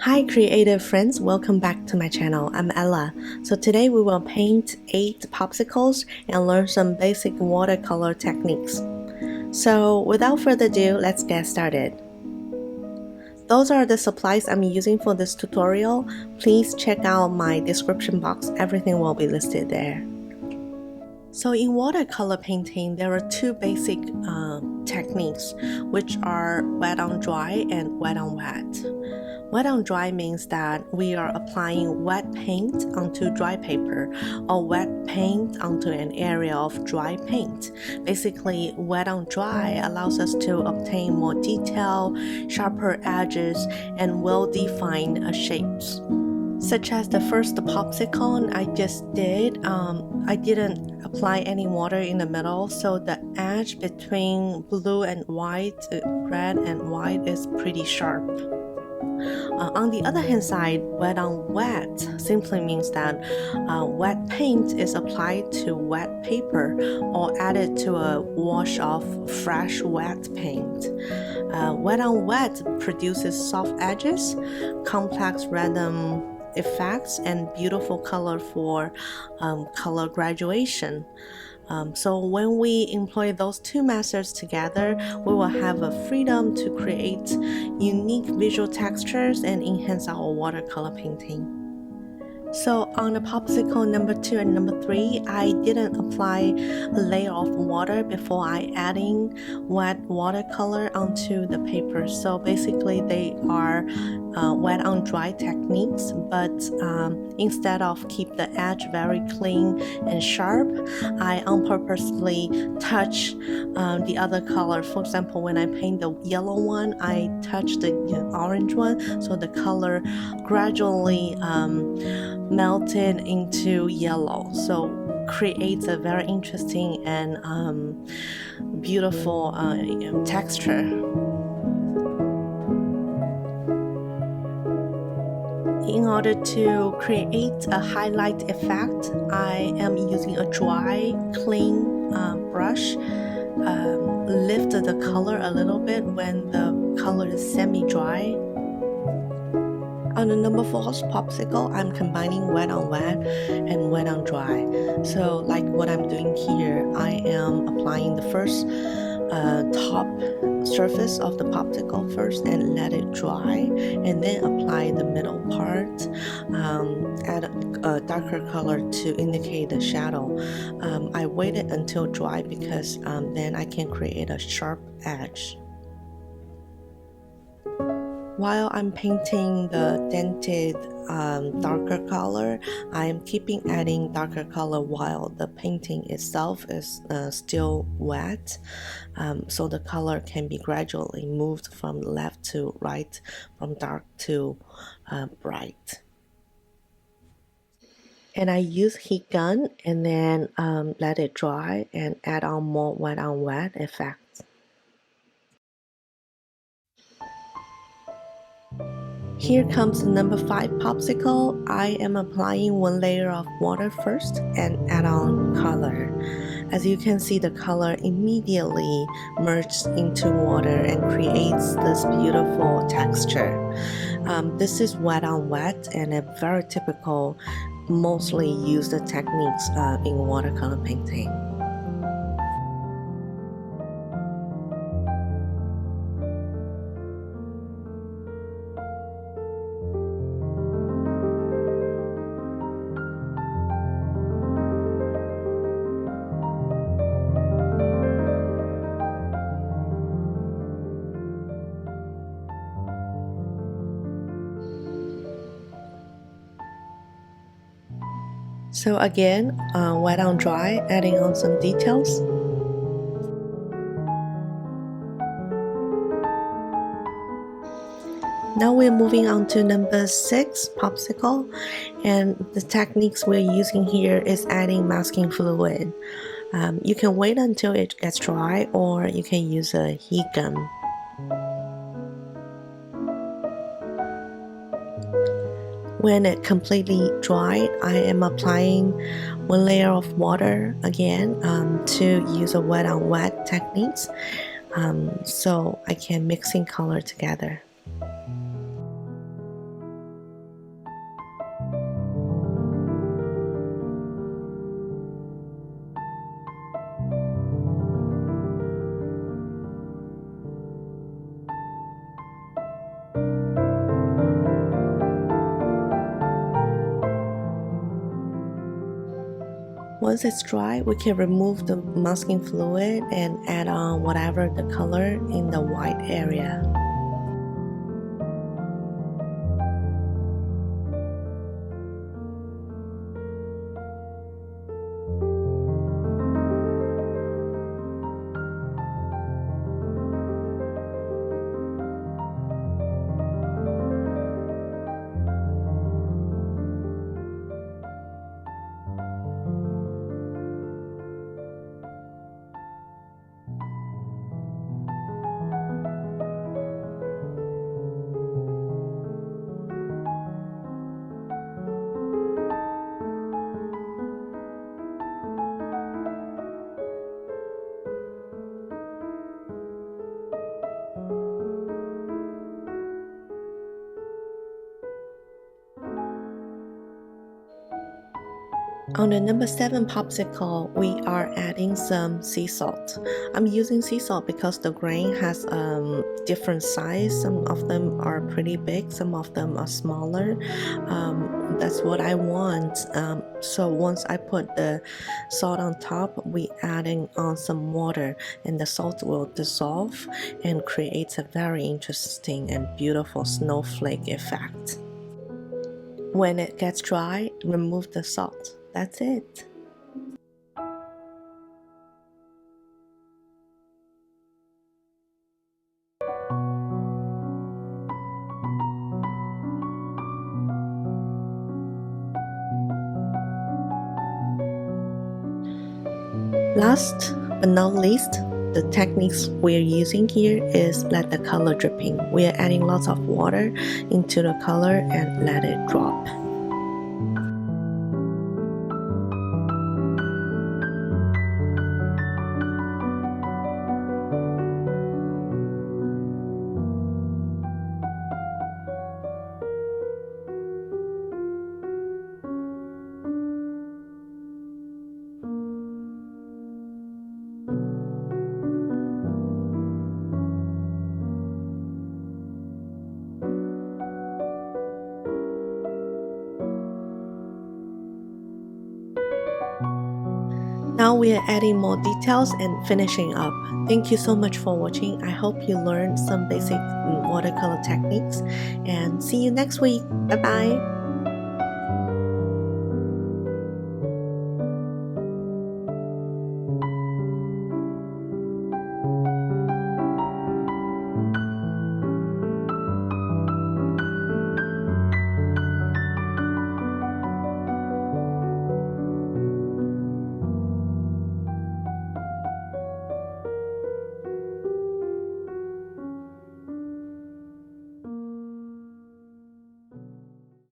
Hi creative friends, welcome back to my channel. I'm Ella. So today we will paint 8 popsicles and learn some basic watercolor techniques. So without further ado, let's get started. Those are the supplies I'm using for this tutorial. Please check out my description box, everything will be listed there. So in watercolor painting, there are two basic techniques, which are wet on dry and wet on wet. Wet on dry means that we are applying wet paint onto dry paper or wet paint onto an area of dry paint. Basically, wet on dry allows us to obtain more detail, sharper edges, and well-defined shapes. Such as the first popsicle I just did, I didn't apply any water in the middle, so the edge between blue and white, red and white is pretty sharp. On the other hand side, wet on wet simply means that wet paint is applied to wet paper or added to a wash of fresh wet paint. Wet on wet produces soft edges, complex random effects, and beautiful color for color graduation. So when we employ those two methods together, we will have a freedom to create unique visual textures and enhance our watercolor painting. So on the popsicle number 2 and number 3, I didn't apply a layer of water before adding wet watercolor onto the paper. So basically they are wet on dry techniques, but instead of keep the edge very clean and sharp, I purposely touch the other color. For example, when I paint the yellow one, I touch the orange one, so the color gradually melted into yellow, so creates a very interesting and beautiful texture. In order to create a highlight effect, I am using a dry, clean brush. Lift the color a little bit when the color is semi-dry. On the number 4 popsicle, I'm combining wet on wet and wet on dry. So like what I'm doing here, I am applying the first top surface of the popsicle first and let it dry, and then apply the middle part, add a darker color to indicate the shadow. I waited until dry because then I can create a sharp edge. While I'm painting the dented darker color, I am keeping adding darker color while the painting itself is still wet, so the color can be gradually moved from left to right, from dark to bright. And I use heat gun and then let it dry and add on more wet on wet effect. Here comes the number 5 popsicle. I am applying one layer of water first and add on color. As you can see, the color immediately merges into water and creates this beautiful texture. This is wet on wet and a very typical, mostly used techniques in watercolor painting. So again, wet on dry, adding on some details. Now we're moving on to number 6, popsicle, and the techniques we're using here is adding masking fluid. You can wait until it gets dry, or you can use a heat gun. When it completely dried, I am applying one layer of water again to use a wet on wet techniques, so I can mix in color together. once it's dry, we can remove the masking fluid and add on whatever the color in the white area. On the number 7 popsicle, we are adding some sea salt. I'm using sea salt because the grain has different size. Some of them are pretty big, some of them are smaller. That's what I want. So once I put the salt on top, we adding on some water, and the salt will dissolve and creates a very interesting and beautiful snowflake effect. When it gets dry, remove the salt. That's it. Last but not least, the techniques we're using here is let the color dripping. We are adding lots of water into the color and let it drop. Now we are adding more details and finishing up. Thank you so much for watching. I hope you learned some basic watercolor techniques, and see you next week. Bye bye.